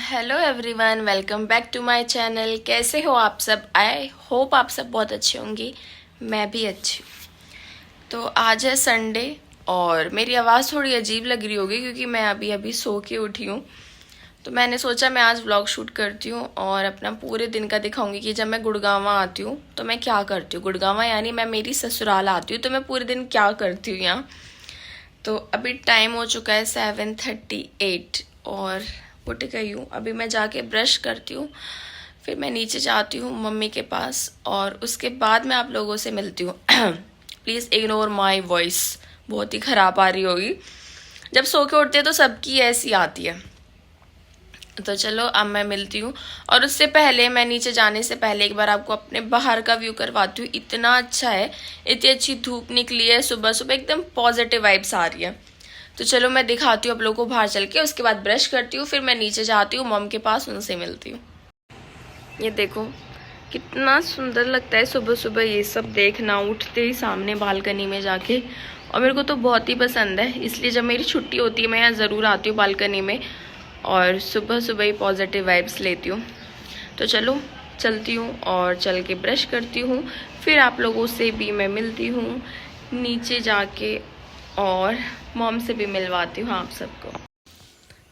Hello everyone, welcome back to my channel. कैसे हो आप सब? आई होप आप सब बहुत अच्छे होंगे। मैं भी अच्छी हूँ। तो आज है संडे और मेरी आवाज़ थोड़ी अजीब लग रही होगी क्योंकि मैं अभी अभी सो के उठी हूँ। तो मैंने सोचा मैं आज व्लॉग शूट करती हूँ और अपना पूरे दिन का दिखाऊंगी कि जब मैं गुड़गांव आती हूँ तो मैं क्या करती हूँ। गुड़गांव यानी मैं मेरी ससुराल आती हूँ तो मैं पूरे दिन क्या करती हूँ यहाँ। तो अभी टाइम हो चुका है 7:38 और उठ गई हूँ। अभी मैं जाके ब्रश करती हूँ, फिर मैं नीचे जाती हूँ मम्मी के पास और उसके बाद मैं आप लोगों से मिलती हूँ। प्लीज़ इग्नोर माई वॉइस, बहुत ही ख़राब आ रही होगी। जब सो के उठते हैं तो सबकी ऐसी आती है। तो चलो अब मैं मिलती हूँ। और उससे पहले मैं नीचे जाने से पहले एक बार आपको अपने बाहर का व्यू करवाती हूँ। इतना अच्छा है, इतनी अच्छी धूप निकली है, सुबह सुबह एकदम पॉजिटिव वाइब्स आ रही है। तो चलो मैं दिखाती हूँ आप लोगों को बाहर चल के, उसके बाद ब्रश करती हूँ, फिर मैं नीचे जाती हूँ मम के पास, उनसे मिलती हूँ। ये देखो कितना सुंदर लगता है सुबह सुबह ये सब देखना, उठते ही सामने बालकनी में जाके। और मेरे को तो बहुत ही पसंद है, इसलिए जब मेरी छुट्टी होती है मैं यहाँ ज़रूर आती हूँ बालकनी में और सुबह सुबह ही पॉजिटिव वाइब्स लेती हूँ। तो चलो चलती हूँ और चल के ब्रश करती हूँ, फिर आप लोगों से भी मैं मिलती हूँ नीचे जाके और मॉम से भी मिलवाती हूँ आप सबको।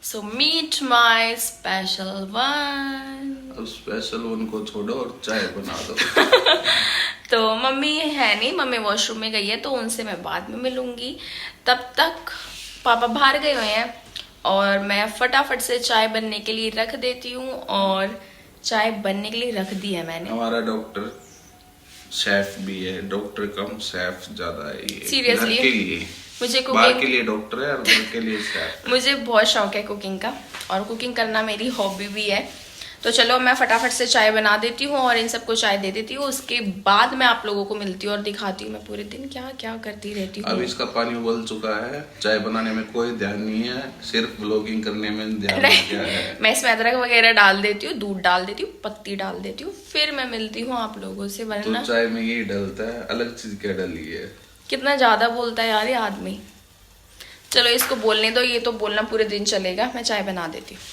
So meet my special one. अब स्पेशल वन को छोड़ो और चाय बना दो। तो मम्मी है नहीं, मम्मी वॉशरूम में गई है तो उनसे मैं बाद में मिलूंगी। तब तक पापा बाहर गए हुए हैं और मैं फटाफट से चाय बनने के लिए रख देती हूँ। और चाय बनने के लिए रख दी है मैंने। हमारा डॉक्टर शेफ भी है, डॉक्टर कम शेफ ज्यादा है ये। सीरियसली घर के लिए, मुझे बाहर कुकिंग के लिए डॉक्टर है और घर के लिए शेफ। मुझे बहुत शौक है कुकिंग का और कुकिंग करना मेरी हॉबी भी है। तो चलो मैं फटाफट से चाय बना देती हूँ और इन सबको चाय दे देती हूँ। उसके बाद मैं आप लोगों को मिलती हूँ और दिखाती हूँ मैं पूरे दिन क्या क्या करती रहती हूँ। अब इसका पानी उबल चुका है, चाय बनाने में कोई ध्यान नहीं है, सिर्फ ब्लॉगिंग करने में ध्यान क्या है। मैं इसमें अदरक वगैरह डाल देती हूँ, दूध डाल देती हूँ, पत्ती डाल देती हूँ, फिर मैं मिलती हूँ आप लोगों से। वरना तो चाय में यही डलता है, अलग चीज क्या डली है। कितना ज्यादा बोलता है यार ये आदमी। चलो इसको बोलने दो, ये तो बोलना पूरे दिन चलेगा। मैं चाय बना देती हूँ।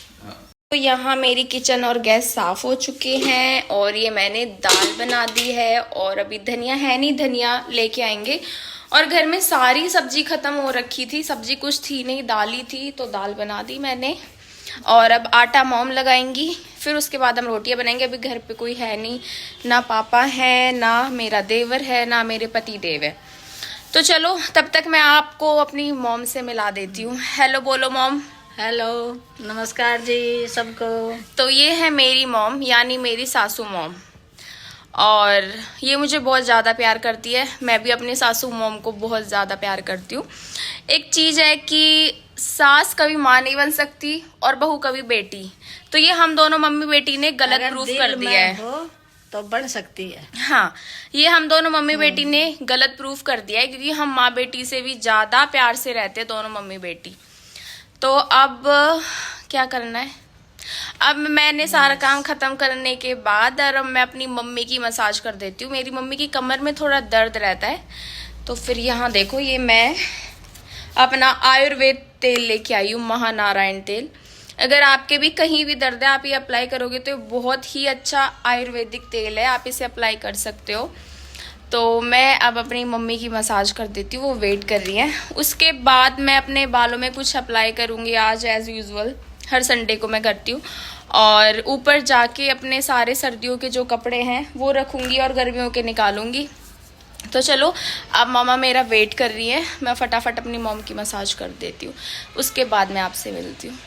तो यहाँ मेरी किचन और गैस साफ हो चुके हैं और ये मैंने दाल बना दी है। और अभी धनिया है नहीं, धनिया लेके आएंगे। और घर में सारी सब्जी खत्म हो रखी थी, सब्जी कुछ थी नहीं, दाल ही थी, तो दाल बना दी मैंने। और अब आटा मॉम लगाएंगी, फिर उसके बाद हम रोटियां बनाएंगे। अभी घर पे कोई है नहीं, ना पापा है, ना मेरा देवर है, ना मेरे पति देव है। तो चलो तब तक मैं आपको अपनी मॉम से मिला देती हूँ। हेलो बोलो मॉम। हेलो, नमस्कार जी सबको। तो ये है मेरी मॉम यानी मेरी सासू मॉम और ये मुझे बहुत ज़्यादा प्यार करती है। मैं भी अपने सासू मॉम को बहुत ज़्यादा प्यार करती हूँ। एक चीज़ है कि सास कभी माँ नहीं बन सकती और बहू कभी बेटी। तो ये हम दोनों मम्मी बेटी ने गलत प्रूफ कर दिया है। हो तो बन सकती है। हाँ, ये हम दोनों मम्मी बेटी ने गलत प्रूफ कर दिया है क्योंकि हम माँ बेटी से भी ज़्यादा प्यार से रहते हैं दोनों मम्मी बेटी। तो अब क्या करना है, अब मैंने सारा काम खत्म करने के बाद और अब मैं अपनी मम्मी की मसाज कर देती हूँ। मेरी मम्मी की कमर में थोड़ा दर्द रहता है, तो फिर यहाँ देखो ये मैं अपना आयुर्वेद तेल लेके आई हूँ, महानारायण तेल। अगर आपके भी कहीं भी दर्द है, आप ये अप्लाई करोगे तो बहुत ही अच्छा आयुर्वेदिक तेल है, आप इसे अप्लाई कर सकते हो। तो मैं अब अपनी मम्मी की मसाज कर देती हूँ, वो वेट कर रही हैं। उसके बाद मैं अपने बालों में कुछ अप्लाई करूँगी आज एज़ यूजुअल, हर संडे को मैं करती हूँ। और ऊपर जाके अपने सारे सर्दियों के जो कपड़े हैं वो रखूँगी और गर्मियों के निकालूंगी। तो चलो अब मामा मेरा वेट कर रही है, मैं फटाफट अपनी मॉम की मसाज कर देती हूँ, उसके बाद मैं आपसे मिलती हूँ।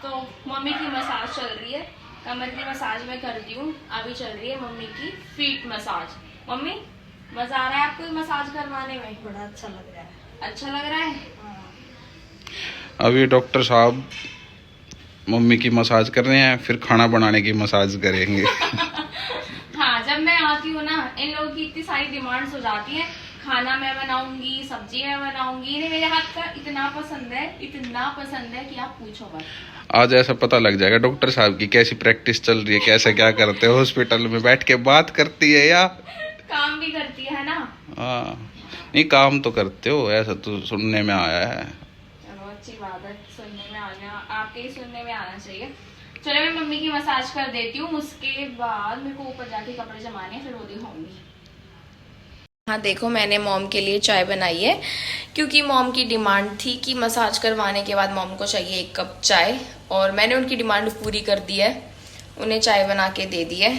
तो मम्मी की मसाज चल रही है, कमर की मसाज मैं कर दी हूँ। अभी चल रही है मम्मी की फीट मसाज। मम्मी मजा आ रहा है आपको मसाज करवाने में? बड़ा अच्छा लग रहा है। अच्छा लग रहा है। अभी डॉक्टर साहब मम्मी की मसाज कर रहे हैं, फिर खाना बनाने की मसाज करेंगे। हाँ, जब मैं आती हूँ ना इन लोगों की इतनी सारी डिमांड्स हो जाती हैं, खाना मैं बनाऊंगी, सब्जी मैं बनाऊंगी। इन्हें मेरे हाथ का इतना पसंद है, इतना पसंद है कि आप पूछो मत। आज ऐसा पता लग जाएगा डॉक्टर साहब की कैसी प्रैक्टिस चल रही है, कैसे क्या करते हैं हॉस्पिटल में, बैठ के बात करती है या काम भी करती है ना। हाँ, नहीं काम तो करते हो, ऐसा तो सुनने में आया है। चलो अच्छी बात है, सुनने में आ गया। आप आपके ही सुनने में आना चाहिए। चलो मैं मम्मी की मसाज कर देती हूँ, उसके बाद मेरे को ऊपर जाके कपड़े जमाने हैं, फिर वो दिखाऊंगी। हाँ देखो, मैंने मॉम के लिए चाय बनाई है, क्योंकि मॉम की डिमांड थी कि मसाज करवाने के बाद मॉम को चाहिए 1 कप चाय, और मैंने उनकी डिमांड पूरी कर दी है, उन्हें चाय बना के दे दी है।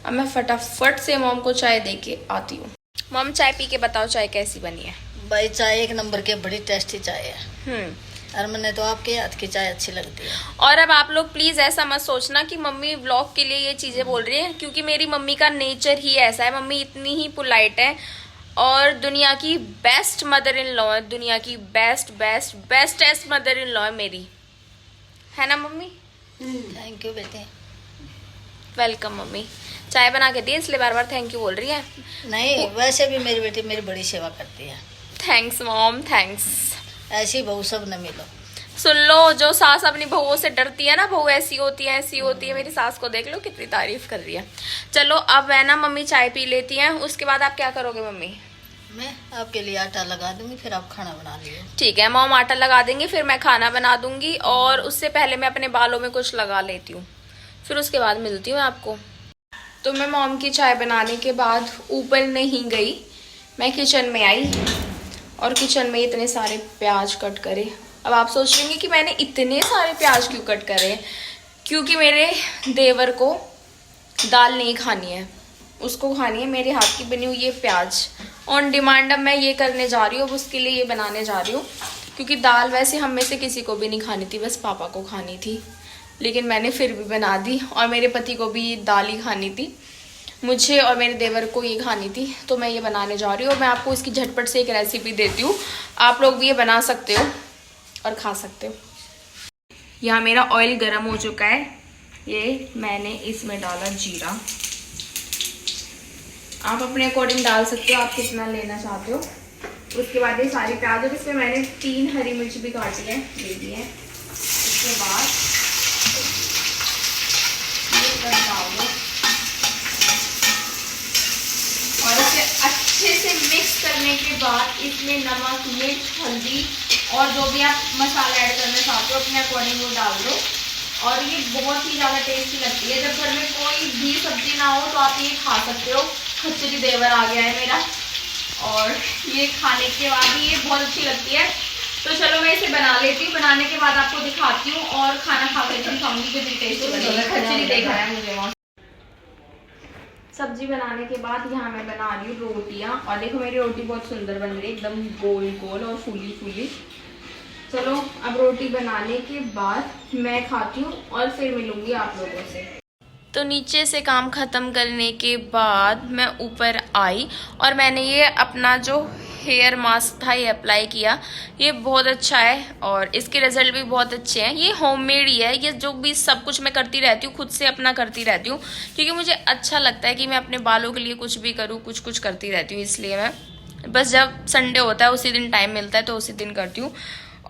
अब मैं फटाफट से मॉम को चाय दे के आती हूँ। मॉम चाय पी के बताओ चाय कैसी बनी है। भाई चाय 1 नंबर की, बड़ी टेस्टी चाय है। और मैंने तो आपके हाथ की चाय अच्छी लगती है। और अब आप लोग प्लीज ऐसा मत सोचना कि मम्मी व्लॉग के लिए ये चीजें बोल रही है, क्योंकि मेरी मम्मी का नेचर ही ऐसा है। मम्मी इतनी ही पोलाइट है और दुनिया की बेस्ट मदर इन लॉ है, दुनिया की बेस्टेस्ट मदर इन लॉ है मेरी, है ना मम्मी। थैंक यू बेटे। वेलकम मम्मी, चाय बना के दी इसलिए बार बार थैंक यू बोल रही है। नहीं, वैसे भी मेरी बेटी मेरी बड़ी सेवा करती है। Thanks mom, thanks. ऐसी बहू सब न मिलो। सुन लो, जो सास अपनी बहुओं से डरती है ना, बहू ऐसी होती है ऐसी होती है। मेरी सास को देख लो कितनी तारीफ कर रही है। चलो अब है ना मम्मी चाय पी लेती हैं, उसके बाद आप क्या करोगे मम्मी। मैं आपके लिए आटा लगा दूंगी, फिर आप खाना बना लियो। ठीक है मॉम, आटा लगा देंगे, फिर मैं खाना बना दूंगी, और उससे पहले मैं अपने बालों में कुछ लगा लेती हूँ, फिर उसके बाद मिलती हूँ आपको। तो मैं मॉम की चाय बनाने के बाद ऊपर नहीं गई, मैं किचन में आई, और किचन में इतने सारे प्याज कट करे। अब आप सोच रहे होंगे कि मैंने इतने सारे प्याज क्यों कट करे, क्योंकि मेरे देवर को दाल नहीं खानी है, उसको खानी है मेरे हाथ की बनी हुई ये प्याज ऑन डिमांड। अब मैं ये करने जा रही हूँ, उसके लिए ये बनाने जा रही हूँ, क्योंकि दाल वैसे हम में से किसी को भी नहीं खानी थी, बस पापा को खानी थी, लेकिन मैंने फिर भी बना दी। और मेरे पति को भी दाल ही खानी थी, मुझे और मेरे देवर को ये खानी थी, तो मैं ये बनाने जा रही हूँ। और मैं आपको इसकी झटपट से एक रेसिपी देती हूँ, आप लोग भी ये बना सकते हो और खा सकते हो। यहाँ मेरा ऑयल गर्म हो चुका है, ये मैंने इसमें डाला जीरा, आप अपने अकॉर्डिंग डाल सकते हो, आप कितना लेना चाहते हो। उसके बाद ये सारी प्याज, और इसमें मैंने 3 हरी मिर्च भी काटी है, दे दी है। उसके बाद ये सब डाल दो, और इसे अच्छे से मिक्स करने के बाद इसमें नमक, मिर्च, हल्दी और जो भी आप मसाला ऐड करना चाहते हो अपने अकॉर्डिंग वो डाल दो। और ये बहुत ही ज़्यादा टेस्टी लगती है। जब घर में कोई भी सब्जी ना हो तो आप ये खा सकते हो। खिचड़ी देवर आ गया है मेरा, और ये खाने के बाद ही ये बहुत अच्छी लगती है। तो चलो मैं इसे बना लेती हूँ, बनाने के बाद आपको दिखाती हूँ, और खाना खा कर दिखाऊंगी कितनी टेस्टी बनेगी। खिचड़ी देखा है मुझे वहाँ। सब्जी बनाने के बाद यहाँ मैं बना रही हूँ रोटियाँ, और देखो मेरी रोटी बहुत सुंदर बन रही है, एकदम गोल गोल और फूली फूली। चलो अब रोटी बनाने के बाद मैं खाती हूँ और फिर मिलूंगी आप लोगों से। तो नीचे से काम ख़त्म करने के बाद मैं ऊपर आई, और मैंने ये अपना जो हेयर मास्क था ये अप्लाई किया। ये बहुत अच्छा है और इसके रिजल्ट भी बहुत अच्छे हैं। ये होममेड ही है, ये जो भी सब कुछ मैं करती रहती हूँ खुद से अपना करती रहती हूँ, क्योंकि मुझे अच्छा लगता है कि मैं अपने बालों के लिए कुछ भी करूँ, कुछ करती रहती हूँ। इसलिए मैं बस जब संडे होता है उसी दिन टाइम मिलता है तो उसी दिन करती हूँ।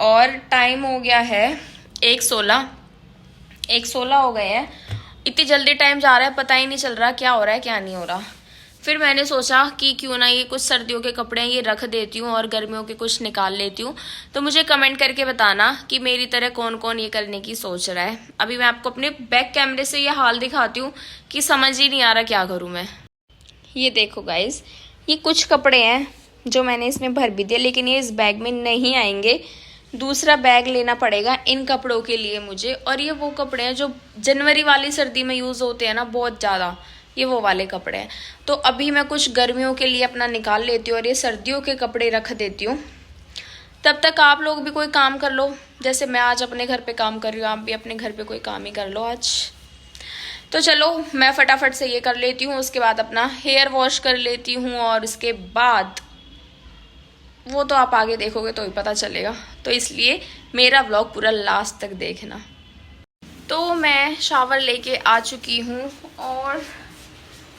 और टाइम हो गया है 1:16 हो गए हैं। इतनी जल्दी टाइम जा रहा है, पता ही नहीं चल रहा क्या हो रहा है क्या नहीं हो रहा। फिर मैंने सोचा कि क्यों ना ये कुछ सर्दियों के कपड़े हैं ये रख देती हूँ और गर्मियों के कुछ निकाल लेती हूँ। तो मुझे कमेंट करके बताना कि मेरी तरह कौन कौन ये करने की सोच रहा है। अभी मैं आपको अपने बैक कैमरे से ये हाल दिखाती हूँ कि समझ ही नहीं आ रहा क्या करूँ मैं। ये देखो गाइज, ये कुछ कपड़े हैं जो मैंने इसमें भर भी दिए, लेकिन ये इस बैग में नहीं आएंगे, दूसरा बैग लेना पड़ेगा इन कपड़ों के लिए मुझे। और ये वो कपड़े हैं जो जनवरी वाली सर्दी में यूज़ होते हैं ना बहुत ज़्यादा, ये वो वाले कपड़े हैं। तो अभी मैं कुछ गर्मियों के लिए अपना निकाल लेती हूँ और ये सर्दियों के कपड़े रख देती हूँ। तब तक आप लोग भी कोई काम कर लो, जैसे मैं आज अपने घर पे काम कर रही हूँ, आप भी अपने घर पे कोई काम ही कर लो आज। तो चलो मैं फटाफट से ये कर लेती हूँ, उसके बाद अपना हेयर वॉश कर लेती हूँ, और उसके बाद वो तो आप आगे देखोगे तो ही पता चलेगा। तो इसलिए मेरा व्लॉग पूरा लास्ट तक देखना। तो मैं शावर लेके आ चुकी हूँ और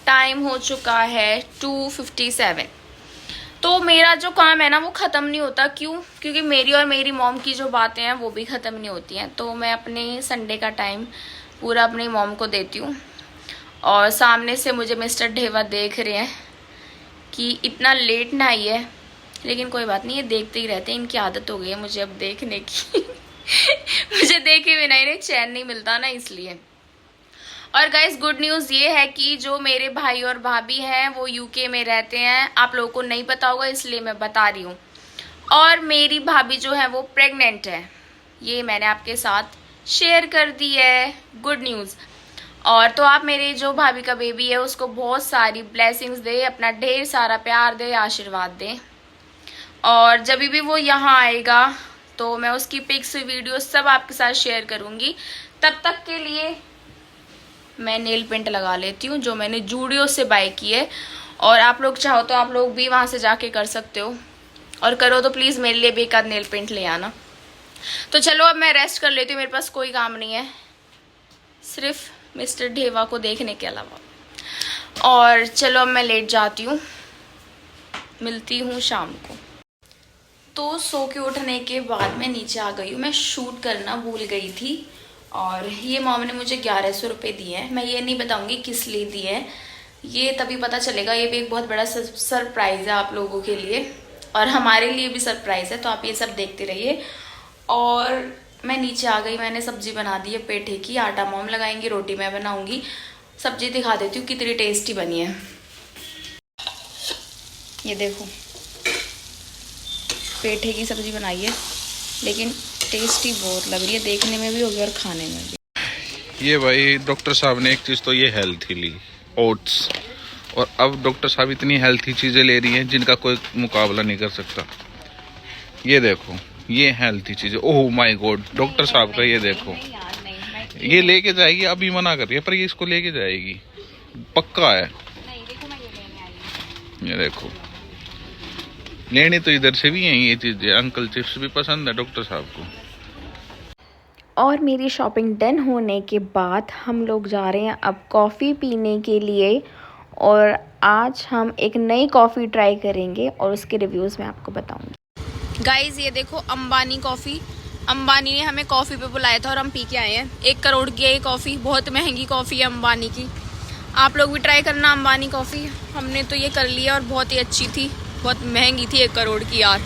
टाइम हो चुका है 2:57। तो मेरा जो काम है ना वो ख़त्म नहीं होता। क्यों? क्योंकि मेरी और मेरी मॉम की जो बातें हैं वो भी ख़त्म नहीं होती हैं। तो मैं अपने संडे का टाइम पूरा अपनी मॉम को देती हूँ। और सामने से मुझे मिस्टर ढेवा देख रहे हैं कि इतना लेट ना आई है, लेकिन कोई बात नहीं, ये देखते ही रहते हैं, इनकी आदत हो गई है मुझे अब देखने की। मुझे देखे बिना इन्हें चैन नहीं मिलता ना, इसलिए। और गाइस गुड न्यूज़ ये है कि जो मेरे भाई और भाभी हैं वो यूके में रहते हैं। आप लोगों को नहीं पता होगा इसलिए मैं बता रही हूँ। और मेरी भाभी जो है वो प्रेग्नेंट है, ये मैंने आपके साथ शेयर कर दी है, गुड न्यूज़। और तो आप मेरे जो भाभी का बेबी है उसको बहुत सारी ब्लेसिंग्स दे, अपना ढेर सारा प्यार दे, आशीर्वाद दे। और जब भी वो यहाँ आएगा तो मैं उसकी पिक्स वीडियो सब आपके साथ शेयर करूँगी। तब तक के लिए मैं नेल पेंट लगा लेती हूँ जो मैंने जूडियो से बाय की है। और आप लोग चाहो तो आप लोग भी वहाँ से जाके कर सकते हो, और करो तो प्लीज़ मेरे लिए भी एक आध नेल पेंट ले आना। तो चलो अब मैं रेस्ट कर लेती हूँ, मेरे पास कोई काम नहीं है सिर्फ मिस्टर ढेवा को देखने के अलावा। और चलो अब मैं लेट जाती हूँ, मिलती हूँ शाम को। तो सो के उठने के बाद मैं नीचे आ गई हूँ। मैं शूट करना भूल गई थी और ये मॉम ने मुझे 1100 रुपये दिए हैं। मैं ये नहीं बताऊँगी किस लिए दिए हैं, ये तभी पता चलेगा। ये भी एक बहुत बड़ा सरप्राइज़ है आप लोगों के लिए, और हमारे लिए भी सरप्राइज़ है, तो आप ये सब देखते रहिए। और मैं नीचे आ गई, मैंने सब्जी बना दी है पेठे की। आटा मॉम लगाएंगी, रोटी मैं बनाऊंगी। सब्जी दिखा देती हूँ कितनी टेस्टी बनी है। ये देखो पेठे की सब्जी बनाई है, लेकिन टेस्टी बहुत लग रही है, देखने में भी होगी और खाने में भी। ये भाई डॉक्टर साहब ने एक चीज़ तो ये हेल्थी ली, ओट्स। और अब डॉक्टर साहब इतनी हेल्थी चीज़ें ले रही हैं जिनका कोई मुकाबला नहीं कर सकता। ये देखो ये हेल्थी चीज़ें, ओह माय गॉड, डॉक्टर साहब का ये देखो। ये लेके जाएगी, अभी मना कर रही है पर ये इसको लेके जाएगी, पक्का है। ये देखो लेनी तो इधर से भी है ये चीज़ें। अंकल चिप्स भी पसंद है डॉक्टर साहब को। और मेरी शॉपिंग डन होने के बाद हम लोग जा रहे हैं अब कॉफ़ी पीने के लिए। और आज हम एक नई कॉफ़ी ट्राई करेंगे और उसके रिव्यूज़ मैं आपको बताऊंगी। गाइज़ ये देखो अंबानी कॉफ़ी, अंबानी ने हमें कॉफ़ी पे बुलाया था और हम पी के आए हैं। 1 करोड़ की है ये कॉफ़ी, बहुत महंगी कॉफ़ी है अंबानी की। आप लोग भी ट्राई करना अंबानी कॉफ़ी। हमने तो ये कर लिया और बहुत ही अच्छी थी, बहुत महंगी थी 1 करोड़ की यार,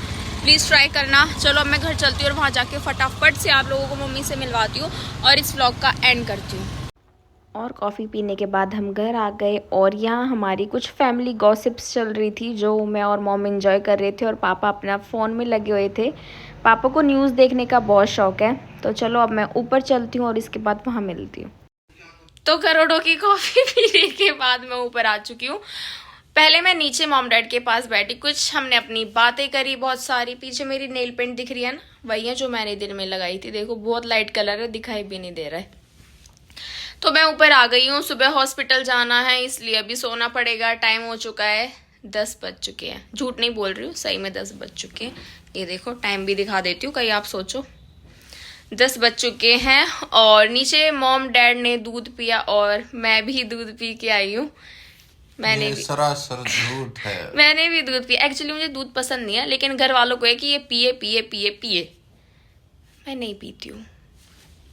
प्लीज़ ट्राई करना। चलो अब मैं घर चलती हूँ और वहाँ जाके फटाफट से आप लोगों को मम्मी से मिलवाती हूँ और इस व्लॉग का एंड करती हूँ। और कॉफ़ी पीने के बाद हम घर आ गए और यहाँ हमारी कुछ फैमिली गॉसिप्स चल रही थी जो मैं और मॉम एंजॉय कर रहे थे, और पापा अपना फ़ोन में लगे हुए थे। पापा को न्यूज़ देखने का बहुत शौक है। तो चलो अब मैं ऊपर चलती हूँ और इसके बाद वहाँ मिलती हूँ। तो करोड़ों की कॉफ़ी पीने के बाद मैं ऊपर आ चुकी हूँ। पहले मैं नीचे मॉम डैड के पास बैठी, कुछ हमने अपनी बातें करी बहुत सारी। पीछे मेरी नेल पेंट दिख रही है ना, वही है जो मैंने दिन में लगाई थी। देखो बहुत लाइट कलर है, दिखाई भी नहीं दे रहा है। तो मैं ऊपर आ गई हूँ। सुबह हॉस्पिटल जाना है इसलिए अभी सोना पड़ेगा। टाइम हो चुका है, 10 बज चुके हैं। झूठ नहीं बोल रही हूँ, सही में 10 बज चुके हैं। ये देखो टाइम भी दिखा देती हूँ, कहीं आप सोचो 10 बज चुके हैं। और नीचे मॉम डैड ने दूध पिया और मैं भी दूध पी के आई हूँ। मैंने भी सरासर झूठ है। मैंने भी दूध पिया। एक्चुअली मुझे दूध पसंद नहीं है, लेकिन घर वालों को है कि ये पिए पिए पिए पिए। मैं नहीं पीती हूँ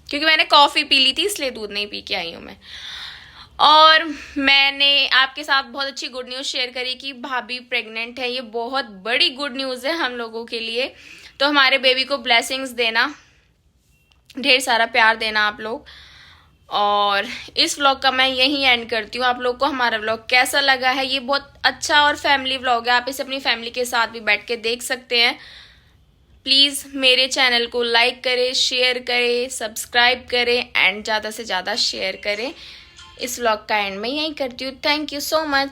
क्योंकि मैंने कॉफ़ी पी ली थी, इसलिए दूध नहीं पी के आई हूँ मैं। और मैंने आपके साथ बहुत अच्छी गुड न्यूज़ शेयर करी कि भाभी प्रेग्नेंट है। ये बहुत बड़ी गुड न्यूज़ है हम लोगों के लिए। तो हमारे बेबी को ब्लेसिंग्स देना, ढेर सारा प्यार देना आप लोग। और इस व्लॉग का मैं यहीं एंड करती हूँ। आप लोग को हमारा व्लॉग कैसा लगा है? ये बहुत अच्छा और फैमिली व्लॉग है, आप इसे अपनी फैमिली के साथ भी बैठ के देख सकते हैं। प्लीज़ मेरे चैनल को लाइक करें, शेयर करें, सब्सक्राइब करें एंड ज़्यादा से ज़्यादा शेयर करें। इस व्लॉग का एंड मैं यहीं करती हूँ। Thank you so much.